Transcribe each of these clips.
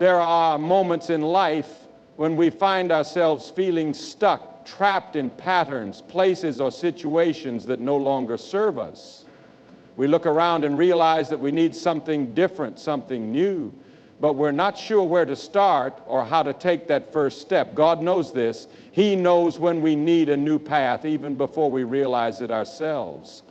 There are moments in life when we find ourselves feeling stuck, trapped in patterns, places, or situations that no longer serve us. We look around and realize that we need something different, something new, but we're not sure where to start or how to take that first step. God knows this. He knows when we need a new path, even before we realize it ourselves.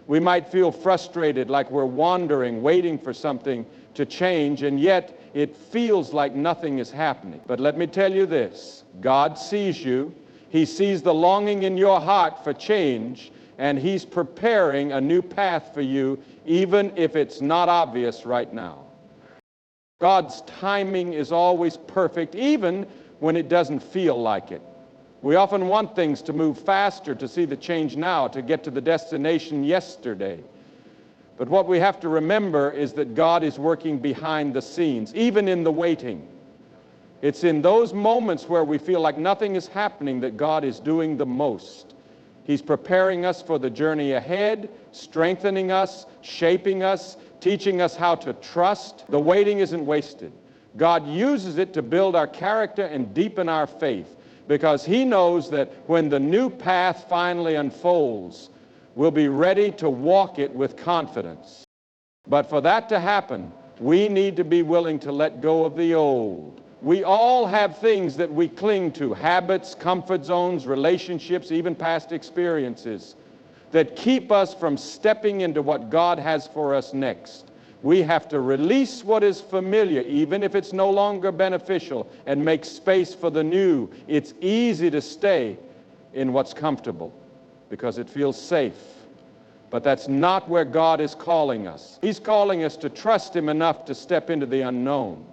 We might feel frustrated, like we're wandering, waiting for something to change, and yet it feels like nothing is happening. But let me tell you this, God sees you. He sees the longing in your heart for change, and He's preparing a new path for you, even if it's not obvious right now. God's timing is always perfect, even when it doesn't feel like it. We often want things to move faster, to see the change now, to get to the destination yesterday. But what we have to remember is that God is working behind the scenes, even in the waiting. It's in those moments where we feel like nothing is happening that God is doing the most. He's preparing us for the journey ahead, strengthening us, shaping us, teaching us how to trust. The waiting isn't wasted. God uses it to build our character and deepen our faith, because He knows that when the new path finally unfolds, we'll be ready to walk it with confidence. But for that to happen, we need to be willing to let go of the old. We all have things that we cling to, habits, comfort zones, relationships, even past experiences that keep us from stepping into what God has for us next. We have to release what is familiar, even if it's no longer beneficial, and make space for the new. It's easy to stay in what's comfortable because it feels safe. But that's not where God is calling us. He's calling us to trust Him enough to step into the unknown.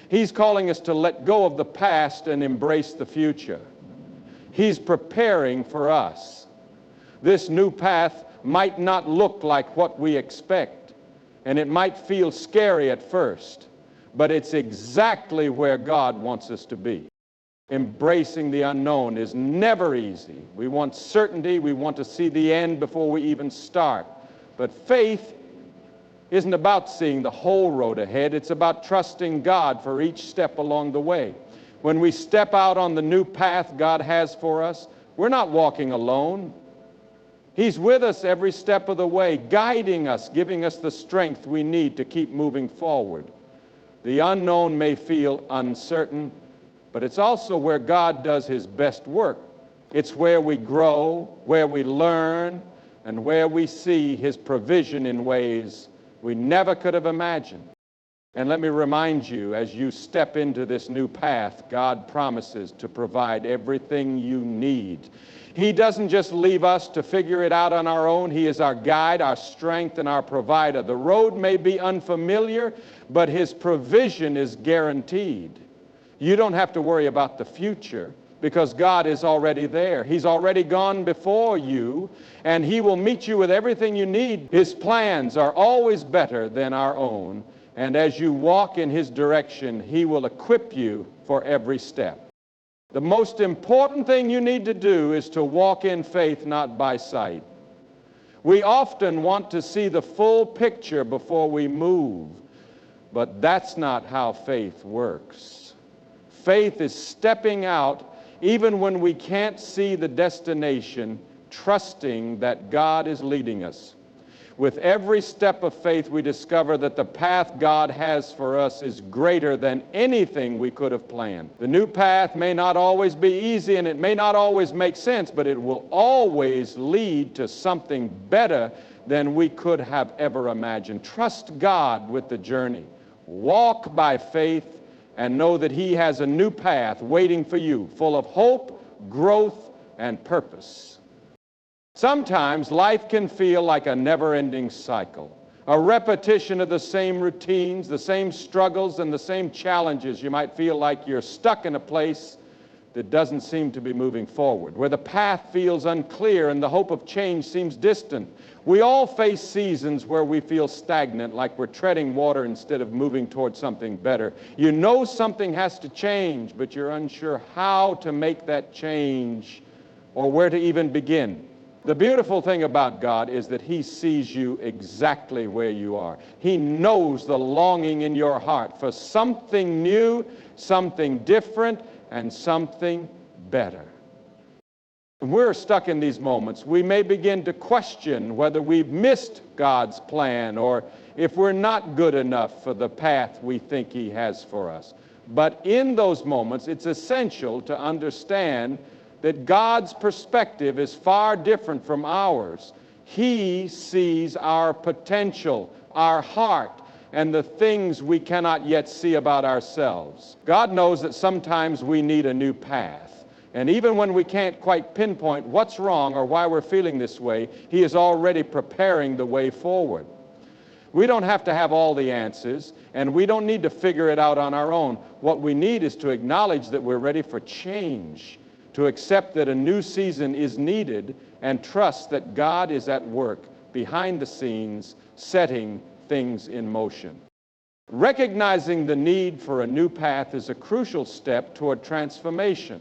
He's calling us to let go of the past and embrace the future. He's preparing for us. This new path might not look like what we expect, and it might feel scary at first, but it's exactly where God wants us to be. Embracing the unknown is never easy. We want certainty. We want to see the end before we even start. But faith isn't about seeing the whole road ahead. It's about trusting God for each step along the way. When we step out on the new path God has for us, we're not walking alone. He's with us every step of the way, guiding us, giving us the strength we need to keep moving forward. The unknown may feel uncertain, but it's also where God does His best work. It's where we grow, where we learn, and where we see His provision in ways we never could have imagined. And let me remind you, as you step into this new path, God promises to provide everything you need. He doesn't just leave us to figure it out on our own. He is our guide, our strength, and our provider. The road may be unfamiliar, but His provision is guaranteed. You don't have to worry about the future because God is already there. He's already gone before you, and He will meet you with everything you need. His plans are always better than our own, and as you walk in His direction, He will equip you for every step. The most important thing you need to do is to walk in faith, not by sight. We often want to see the full picture before we move, but that's not how faith works. Faith is stepping out even when we can't see the destination, trusting that God is leading us. With every step of faith, we discover that the path God has for us is greater than anything we could have planned. The new path may not always be easy, and it may not always make sense, but it will always lead to something better than we could have ever imagined. Trust God with the journey. Walk by faith and know that He has a new path waiting for you, full of hope, growth, and purpose. Sometimes life can feel like a never-ending cycle, a repetition of the same routines, the same struggles, and the same challenges. You might feel like you're stuck in a place that doesn't seem to be moving forward, where the path feels unclear and the hope of change seems distant. We all face seasons where we feel stagnant, like we're treading water instead of moving toward something better. You know something has to change, but you're unsure how to make that change or where to even begin. The beautiful thing about God is that He sees you exactly where you are. He knows the longing in your heart for something new, something different, and something better. When we're stuck in these moments, we may begin to question whether we've missed God's plan or if we're not good enough for the path we think He has for us. But in those moments, it's essential to understand that God's perspective is far different from ours. He sees our potential, our heart, and the things we cannot yet see about ourselves. God knows that sometimes we need a new path. And even when we can't quite pinpoint what's wrong or why we're feeling this way, He is already preparing the way forward. We don't have to have all the answers, and we don't need to figure it out on our own. What we need is to acknowledge that we're ready for change, to accept that a new season is needed, and trust that God is at work behind the scenes, setting things in motion. Recognizing the need for a new path is a crucial step toward transformation.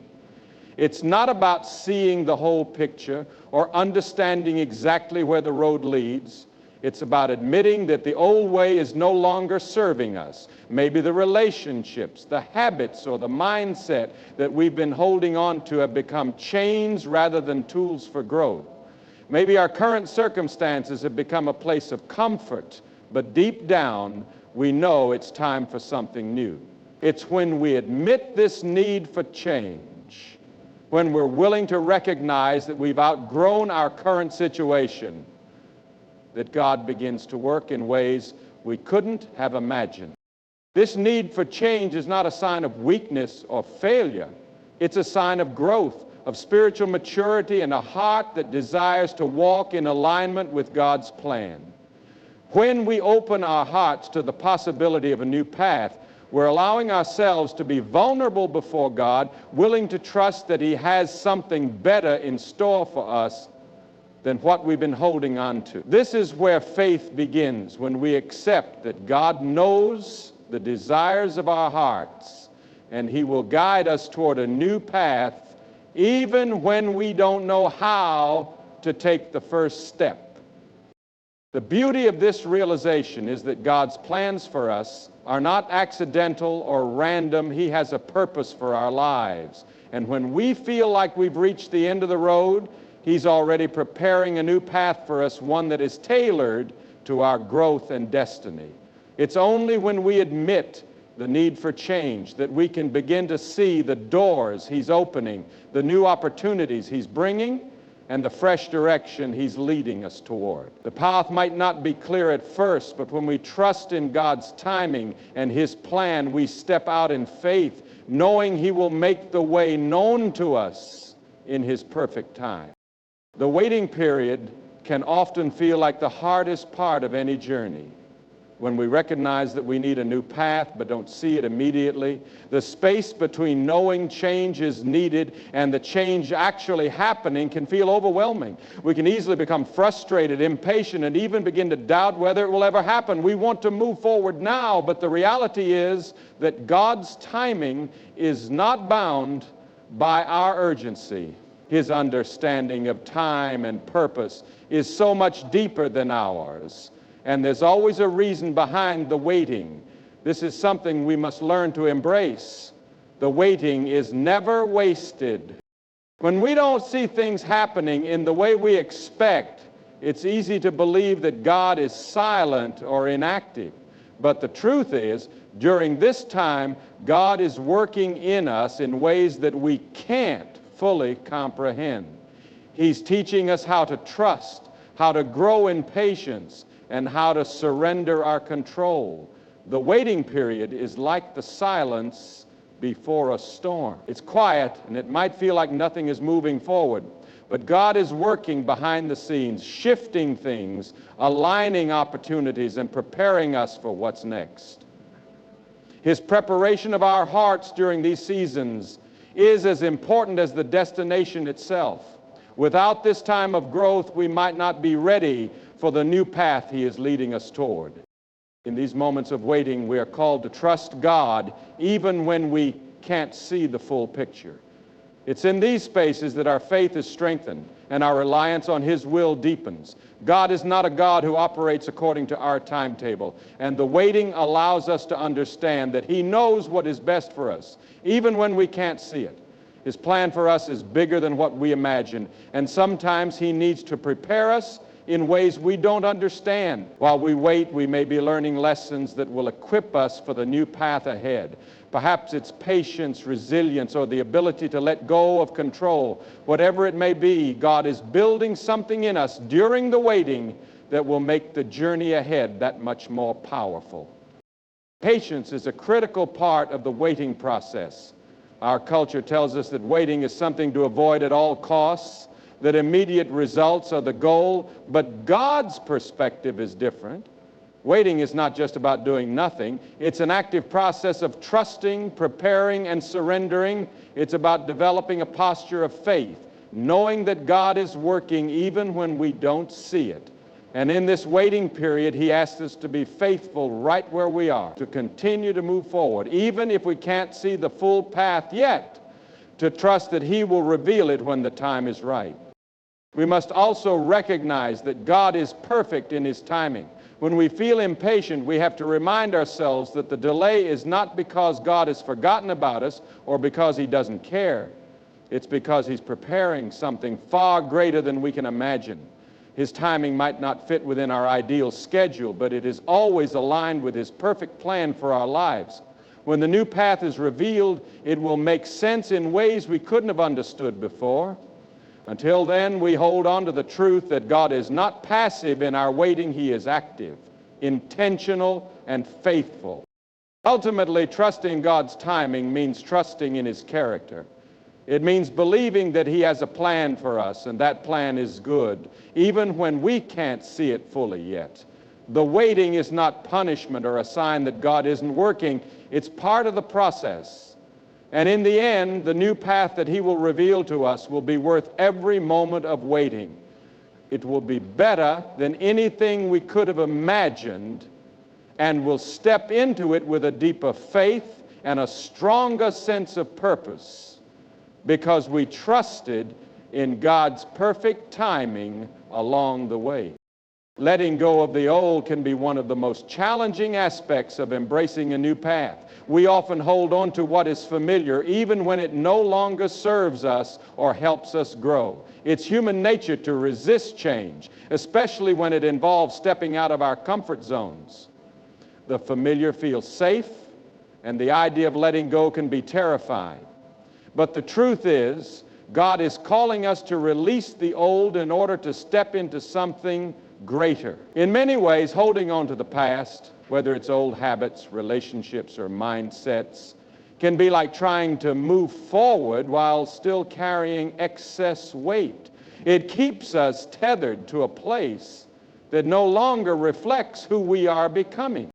It's not about seeing the whole picture or understanding exactly where the road leads. It's about admitting that the old way is no longer serving us. Maybe the relationships, the habits, or the mindset that we've been holding on to have become chains rather than tools for growth. Maybe our current circumstances have become a place of comfort, but deep down, we know it's time for something new. It's when we admit this need for change, when we're willing to recognize that we've outgrown our current situation, that God begins to work in ways we couldn't have imagined. This need for change is not a sign of weakness or failure. It's a sign of growth, of spiritual maturity, and a heart that desires to walk in alignment with God's plan. When we open our hearts to the possibility of a new path, we're allowing ourselves to be vulnerable before God, willing to trust that He has something better in store for us than what we've been holding on to. This is where faith begins, when we accept that God knows the desires of our hearts, and He will guide us toward a new path, even when we don't know how to take the first step. The beauty of this realization is that God's plans for us are not accidental or random. He has a purpose for our lives. And when we feel like we've reached the end of the road, He's already preparing a new path for us, one that is tailored to our growth and destiny. It's only when we admit the need for change that we can begin to see the doors He's opening, the new opportunities He's bringing, and the fresh direction He's leading us toward. The path might not be clear at first, but when we trust in God's timing and His plan, we step out in faith, knowing He will make the way known to us in His perfect time. The waiting period can often feel like the hardest part of any journey. When we recognize that we need a new path but don't see it immediately, the space between knowing change is needed and the change actually happening can feel overwhelming. We can easily become frustrated, impatient, and even begin to doubt whether it will ever happen. We want to move forward now, but the reality is that God's timing is not bound by our urgency. His understanding of time and purpose is so much deeper than ours. And there's always a reason behind the waiting. This is something we must learn to embrace. The waiting is never wasted. When we don't see things happening in the way we expect, it's easy to believe that God is silent or inactive. But the truth is, during this time, God is working in us in ways that we can't fully comprehend. He's teaching us how to trust, how to grow in patience, and how to surrender our control. The waiting period is like the silence before a storm. It's quiet, and it might feel like nothing is moving forward, but God is working behind the scenes, shifting things, aligning opportunities, and preparing us for what's next. His preparation of our hearts during these seasons is as important as the destination itself. Without this time of growth, we might not be ready for the new path He is leading us toward. In these moments of waiting, we are called to trust God even when we can't see the full picture. It's in these spaces that our faith is strengthened and our reliance on His will deepens. God is not a God who operates according to our timetable, and the waiting allows us to understand that He knows what is best for us, even when we can't see it. His plan for us is bigger than what we imagine, and sometimes He needs to prepare us in ways we don't understand. While we wait, we may be learning lessons that will equip us for the new path ahead. Perhaps it's patience, resilience, or the ability to let go of control. Whatever it may be, God is building something in us during the waiting that will make the journey ahead that much more powerful. Patience is a critical part of the waiting process. Our culture tells us that waiting is something to avoid at all costs, that immediate results are the goal, but God's perspective is different. Waiting is not just about doing nothing. It's an active process of trusting, preparing, and surrendering. It's about developing a posture of faith, knowing that God is working even when we don't see it. And in this waiting period, He asks us to be faithful right where we are, to continue to move forward, even if we can't see the full path yet, to trust that He will reveal it when the time is right. We must also recognize that God is perfect in His timing. When we feel impatient, we have to remind ourselves that the delay is not because God has forgotten about us or because He doesn't care. It's because He's preparing something far greater than we can imagine. His timing might not fit within our ideal schedule, but it is always aligned with His perfect plan for our lives. When the new path is revealed, it will make sense in ways we couldn't have understood before. Until then, we hold on to the truth that God is not passive in our waiting. He is active, intentional, and faithful. Ultimately, trusting God's timing means trusting in His character. It means believing that He has a plan for us, and that plan is good, even when we can't see it fully yet. The waiting is not punishment or a sign that God isn't working. It's part of the process. And in the end, the new path that He will reveal to us will be worth every moment of waiting. It will be better than anything we could have imagined, and we'll step into it with a deeper faith and a stronger sense of purpose because we trusted in God's perfect timing along the way. Letting go of the old can be one of the most challenging aspects of embracing a new path. We often hold on to what is familiar even when it no longer serves us or helps us grow. It's human nature to resist change, especially when it involves stepping out of our comfort zones. The familiar feels safe, and the idea of letting go can be terrifying. But the truth is, God is calling us to release the old in order to step into something greater. In many ways, holding on to the past, whether it's old habits, relationships, or mindsets, can be like trying to move forward while still carrying excess weight. It keeps us tethered to a place that no longer reflects who we are becoming.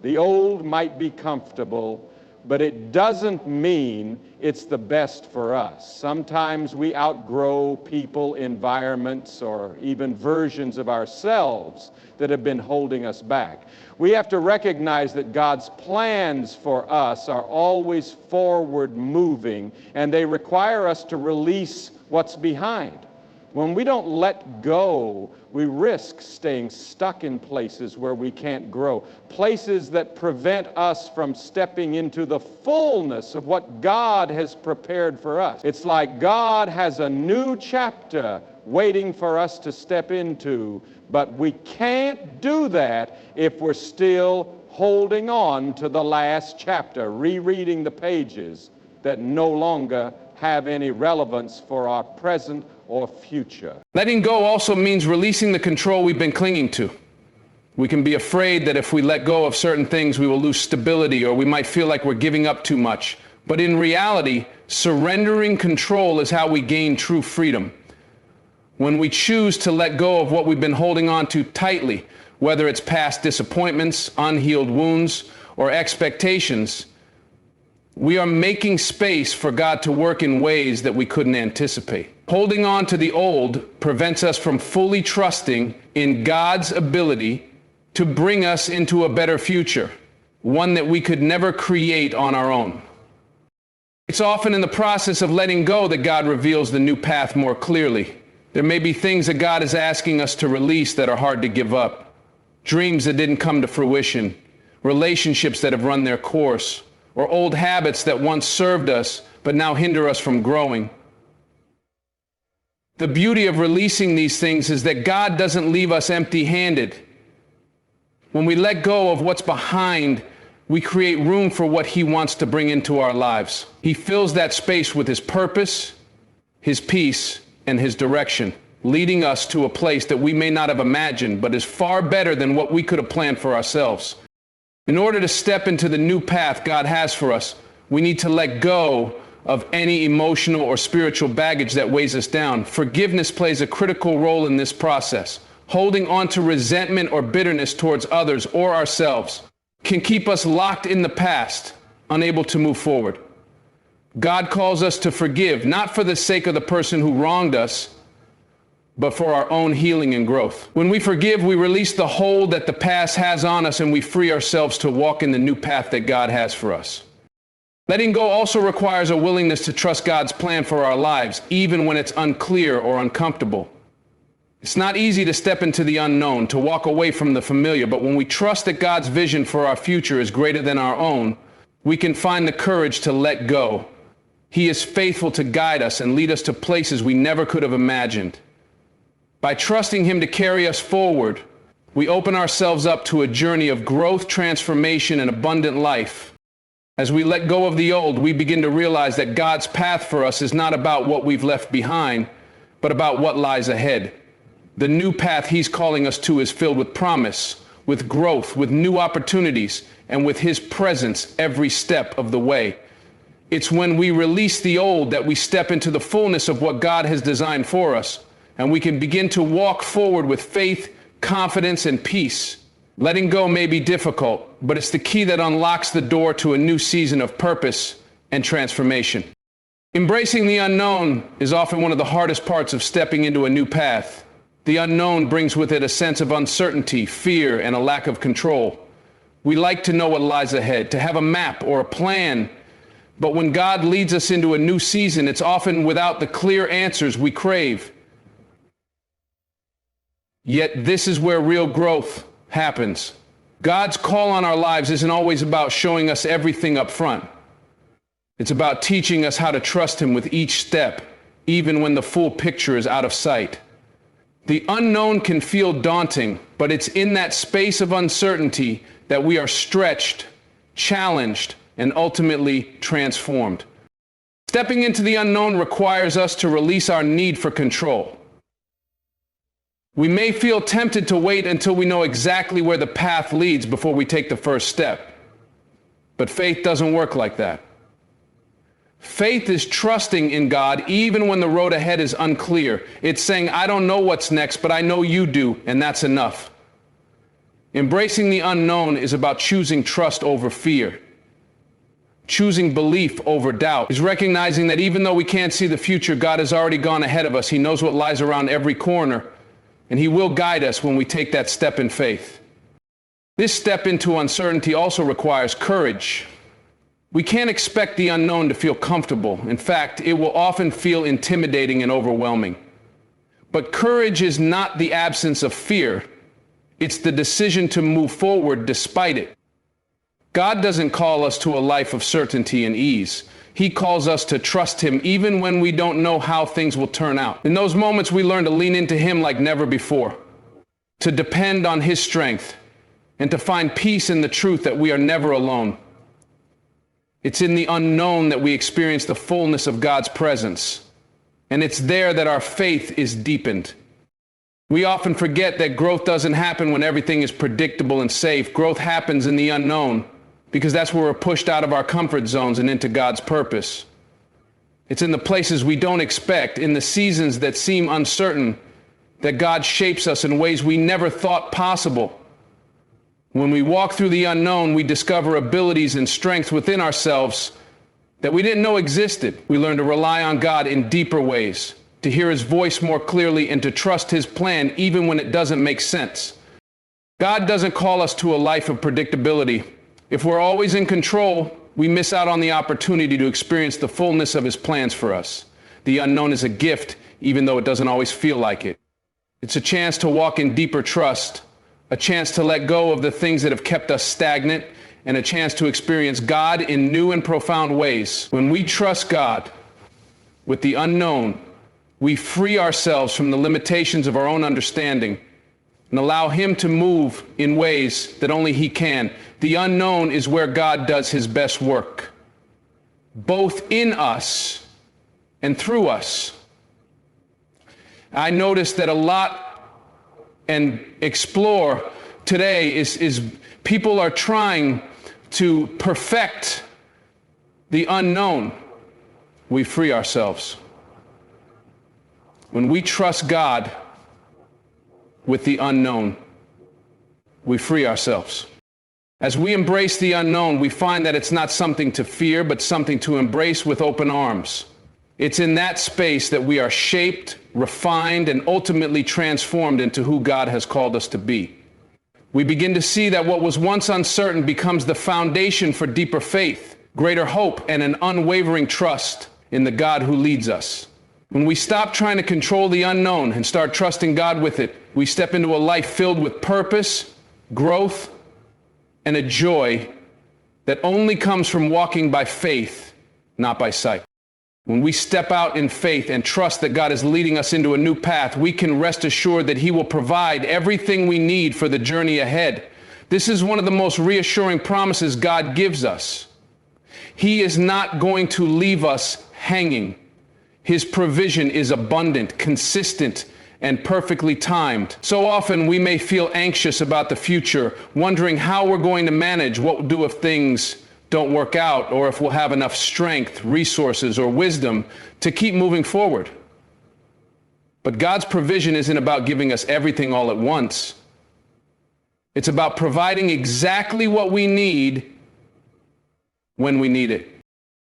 The old might be comfortable, but it doesn't mean it's the best for us. Sometimes we outgrow people, environments, or even versions of ourselves that have been holding us back. We have to recognize that God's plans for us are always forward moving, and they require us to release what's behind. When we don't let go, we risk staying stuck in places where we can't grow, places that prevent us from stepping into the fullness of what God has prepared for us. It's like God has a new chapter waiting for us to step into, but we can't do that if we're still holding on to the last chapter, rereading the pages that no longer have any relevance for our present or future. Letting go also means releasing the control we've been clinging to. We can be afraid that if we let go of certain things, we will lose stability, or we might feel like we're giving up too much. But in reality, surrendering control is how we gain true freedom. When we choose to let go of what we've been holding on to tightly, whether it's past disappointments, unhealed wounds, or expectations, we are making space for God to work in ways that we couldn't anticipate. Holding on to the old prevents us from fully trusting in God's ability to bring us into a better future, one that we could never create on our own. It's often in the process of letting go that God reveals the new path more clearly. There may be things that God is asking us to release that are hard to give up. Dreams that didn't come to fruition, relationships that have run their course, or old habits that once served us but now hinder us from growing. The beauty of releasing these things is that God doesn't leave us empty-handed. When we let go of what's behind, we create room for what He wants to bring into our lives. He fills that space with His purpose, His peace, and His direction, leading us to a place that we may not have imagined, but is far better than what we could have planned for ourselves. In order to step into the new path God has for us, we need to let go of any emotional or spiritual baggage that weighs us down. Forgiveness plays a critical role in this process. Holding on to resentment or bitterness towards others or ourselves can keep us locked in the past, unable to move forward. God calls us to forgive, not for the sake of the person who wronged us, but for our own healing and growth. When we forgive, we release the hold that the past has on us, and we free ourselves to walk in the new path that God has for us. Letting go also requires a willingness to trust God's plan for our lives, even when it's unclear or uncomfortable. It's not easy to step into the unknown, to walk away from the familiar, but when we trust that God's vision for our future is greater than our own, we can find the courage to let go. He is faithful to guide us and lead us to places we never could have imagined. By trusting Him to carry us forward, we open ourselves up to a journey of growth, transformation, and abundant life. As we let go of the old, we begin to realize that God's path for us is not about what we've left behind, but about what lies ahead. The new path He's calling us to is filled with promise, with growth, with new opportunities, and with His presence every step of the way. It's when we release the old that we step into the fullness of what God has designed for us, and we can begin to walk forward with faith, confidence, and peace. Letting go may be difficult, but it's the key that unlocks the door to a new season of purpose and transformation. Embracing the unknown is often one of the hardest parts of stepping into a new path. The unknown brings with it a sense of uncertainty, fear, and a lack of control. We like to know what lies ahead, to have a map or a plan, but when God leads us into a new season, it's often without the clear answers we crave. Yet this is where real growth happens. God's call on our lives isn't always about showing us everything up front. It's about teaching us how to trust Him with each step, even when the full picture is out of sight. The unknown can feel daunting, but it's in that space of uncertainty that we are stretched, challenged, and ultimately transformed. Stepping into the unknown requires us to release our need for control. We may feel tempted to wait until we know exactly where the path leads before we take the first step. But faith doesn't work like that. Faith is trusting in God even when the road ahead is unclear. It's saying, I don't know what's next, but I know you do, and that's enough. Embracing the unknown is about choosing trust over fear. Choosing belief over doubt is recognizing that even though we can't see the future, God has already gone ahead of us. He knows what lies around every corner, and He will guide us when we take that step in faith. This step into uncertainty also requires courage. We can't expect the unknown to feel comfortable. In fact, it will often feel intimidating and overwhelming. But courage is not the absence of fear. It's the decision to move forward despite it. God doesn't call us to a life of certainty and ease. He calls us to trust Him even when we don't know how things will turn out. In those moments, we learn to lean into Him like never before, to depend on His strength, and to find peace in the truth that we are never alone. It's in the unknown that we experience the fullness of God's presence, and it's there that our faith is deepened. We often forget that growth doesn't happen when everything is predictable and safe. Growth happens in the unknown, because that's where we're pushed out of our comfort zones and into God's purpose. It's in the places we don't expect, in the seasons that seem uncertain, that God shapes us in ways we never thought possible. When we walk through the unknown, we discover abilities and strengths within ourselves that we didn't know existed. We learn to rely on God in deeper ways, to hear His voice more clearly, and to trust His plan even when it doesn't make sense. God doesn't call us to a life of predictability. If we're always in control, we miss out on the opportunity to experience the fullness of his plans for us. The unknown is a gift, even though it doesn't always feel like it. It's a chance to walk in deeper trust, a chance to let go of the things that have kept us stagnant, and a chance to experience God in new and profound ways. When we trust God with the unknown, we free ourselves from the limitations of our own understanding and allow him to move in ways that only he can. The unknown is where God does his best work, both in us and through us. I noticed that a lot and explore today is people are trying to perfect the unknown. We free ourselves. When we trust God with the unknown, we free ourselves. As we embrace the unknown, we find that it's not something to fear, but something to embrace with open arms. It's in that space that we are shaped, refined, and ultimately transformed into who God has called us to be. We begin to see that what was once uncertain becomes the foundation for deeper faith, greater hope, and an unwavering trust in the God who leads us. When we stop trying to control the unknown and start trusting God with it, we step into a life filled with purpose, growth, and a joy that only comes from walking by faith, not by sight. When we step out in faith and trust that God is leading us into a new path, we can rest assured that he will provide everything we need for the journey ahead. This is one of the most reassuring promises God gives us. He is not going to leave us hanging. His provision is abundant, consistent, and perfectly timed. So often we may feel anxious about the future, wondering how we're going to manage, what we'll do if things don't work out, or if we'll have enough strength, resources, or wisdom to keep moving forward. But God's provision isn't about giving us everything all at once. It's about providing exactly what we need when we need it.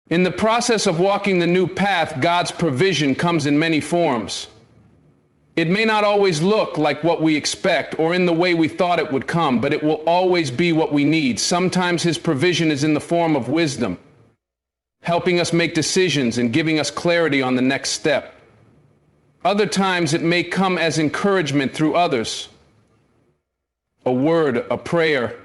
In the process of walking the new path, God's provision comes in many forms. It may not always look like what we expect or in the way we thought it would come, but it will always be what we need. Sometimes his provision is in the form of wisdom, helping us make decisions and giving us clarity on the next step. Other times it may come as encouragement through others, a word, a prayer,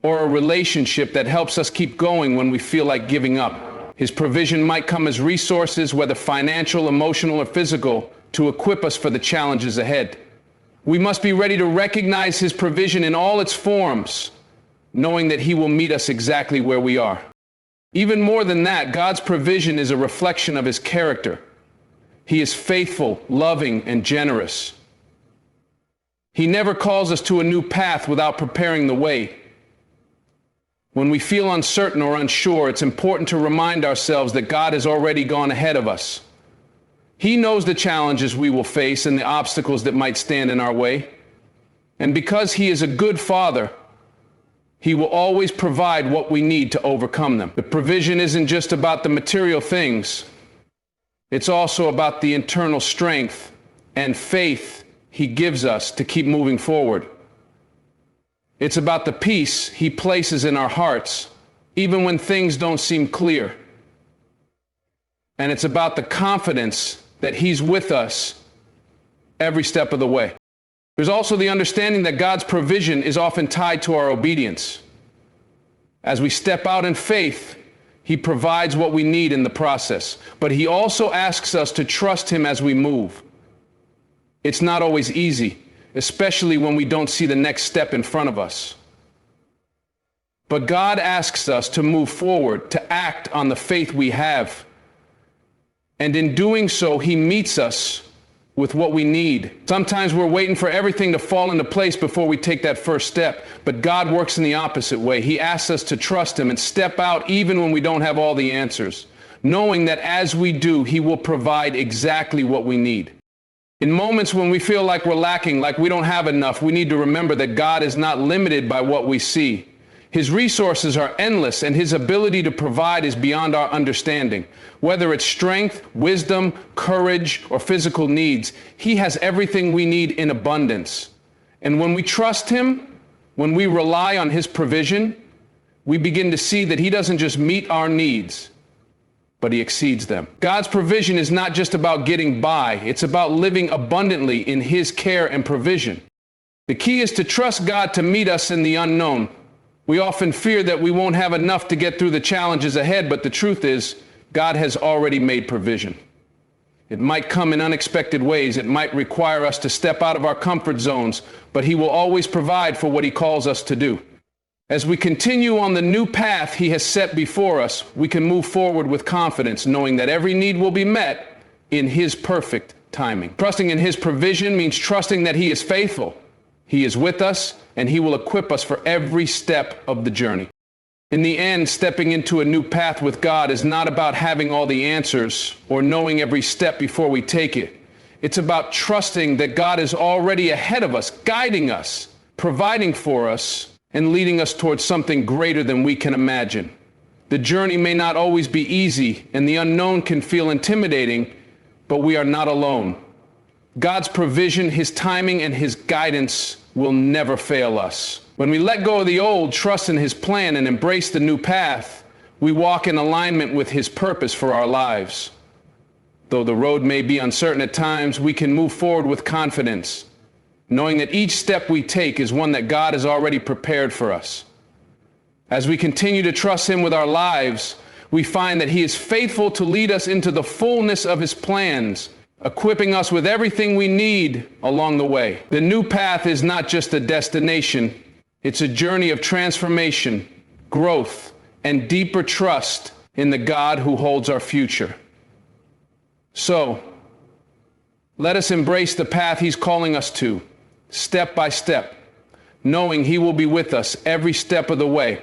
or a relationship that helps us keep going when we feel like giving up. His provision might come as resources, whether financial, emotional, or physical, to equip us for the challenges ahead. We must be ready to recognize his provision in all its forms, knowing that he will meet us exactly where we are. Even more than that, God's provision is a reflection of his character. He is faithful, loving, and generous. He never calls us to a new path without preparing the way. When we feel uncertain or unsure, it's important to remind ourselves that God has already gone ahead of us. He knows the challenges we will face and the obstacles that might stand in our way. And because he is a good father, he will always provide what we need to overcome them. The provision isn't just about the material things. It's also about the internal strength and faith he gives us to keep moving forward. It's about the peace he places in our hearts, even when things don't seem clear. And it's about the confidence that he's with us every step of the way. There's also the understanding that God's provision is often tied to our obedience. As we step out in faith, he provides what we need in the process, but he also asks us to trust him as we move. It's not always easy, especially when we don't see the next step in front of us. But God asks us to move forward, to act on the faith we have. And in doing so, he meets us with what we need. Sometimes we're waiting for everything to fall into place before we take that first step. But God works in the opposite way. He asks us to trust him and step out even when we don't have all the answers, knowing that as we do, he will provide exactly what we need. In moments when we feel like we're lacking, like we don't have enough, we need to remember that God is not limited by what we see. His resources are endless, and his ability to provide is beyond our understanding. Whether it's strength, wisdom, courage, or physical needs, he has everything we need in abundance. And when we trust him, when we rely on his provision, we begin to see that he doesn't just meet our needs, but he exceeds them. God's provision is not just about getting by. It's about living abundantly in his care and provision. The key is to trust God to meet us in the unknown. We often fear that we won't have enough to get through the challenges ahead, but the truth is, God has already made provision. It might come in unexpected ways. It might require us to step out of our comfort zones, but he will always provide for what he calls us to do. As we continue on the new path he has set before us, we can move forward with confidence, knowing that every need will be met in his perfect timing. Trusting in his provision means trusting that he is faithful. He is with us, and he will equip us for every step of the journey. In the end, stepping into a new path with God is not about having all the answers or knowing every step before we take it. It's about trusting that God is already ahead of us, guiding us, providing for us, and leading us towards something greater than we can imagine. The journey may not always be easy, and the unknown can feel intimidating, but we are not alone. God's provision, his timing, and his guidance will never fail us. When we let go of the old, trust in his plan, and embrace the new path, we walk in alignment with his purpose for our lives. Though the road may be uncertain at times, we can move forward with confidence, knowing that each step we take is one that God has already prepared for us. As we continue to trust him with our lives, we find that he is faithful to lead us into the fullness of his plans, equipping us with everything we need along the way. The new path is not just a destination, it's a journey of transformation, growth, and deeper trust in the God who holds our future. So, let us embrace the path he's calling us to, step by step, knowing he will be with us every step of the way.